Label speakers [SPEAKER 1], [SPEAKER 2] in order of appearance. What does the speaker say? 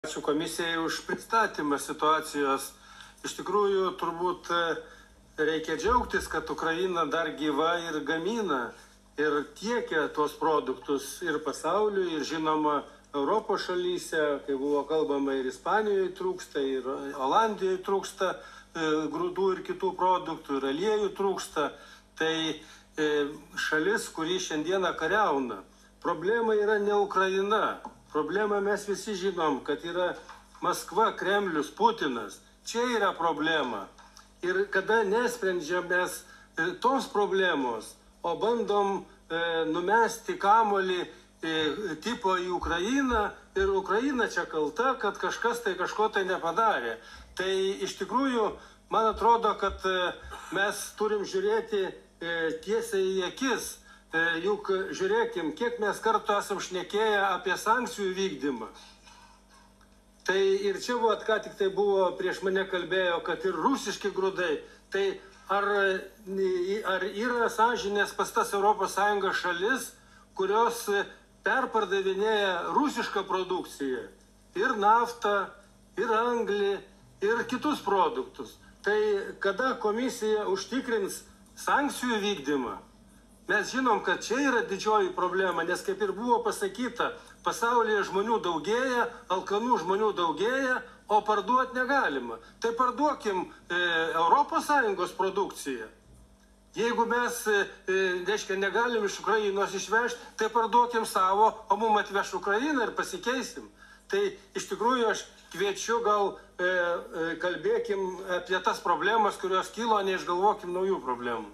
[SPEAKER 1] Ačiū komisijai už pristatymą situacijos. Iš tikrųjų, turbūt reikia džiaugtis, kad Ukraina dar gyva ir gamina ir tiekia tuos produktus ir pasauliui, ir žinoma Europos šalyse, kai buvo kalbama, ir Ispanijoje trūksta, ir Olandijoje trūksta grūdų ir kitų produktų, ir aliejų trūksta. Tai šalis, kuri šiandieną kariauna. Problema yra ne Ukraina. Problema mes visi žinom, kad yra Maskva, Kremlius, Putinas. Čia yra problema. Ir kada nesprendžiam mes tos problemos, o bandom numesti kamuolį tipo į Ukrainą ir Ukraina čia kalta, kad kažkas tai kažko tai nepadarė. Tai iš tikrųjų, man atrodo, kad mes turim žiūrėti tiesiai į akis. Juk žiūrėkim, kiek mes kartu esam šnekėję apie sankcijų vykdymą. Tai ir čia ką tik tai buvo, prieš mane kalbėjo, kad ir rusiški grūdai. Tai ar yra sąžinės pas tas ES šalis, kurios perpardavinėja rusišką produkciją? Ir naftą, ir anglį, ir kitus produktus. Tai kada komisija užtikrins sankcijų vykdymą? Mes žinom, kad čia yra didžioji problema, nes kaip ir buvo pasakyta, pasaulyje žmonių daugėja, alkanų žmonių daugėja, o parduoti negalima. Tai parduokim ES produkciją. Jeigu mes, negalim iš Ukrainos išvežti, tai parduokim savo, o mum atveš Ukrainą ir pasikeisim. Tai iš tikrųjų aš kviečiu, gal kalbėkim apie tas problemas, kurios kilo, neišgalvokim naujų problemų.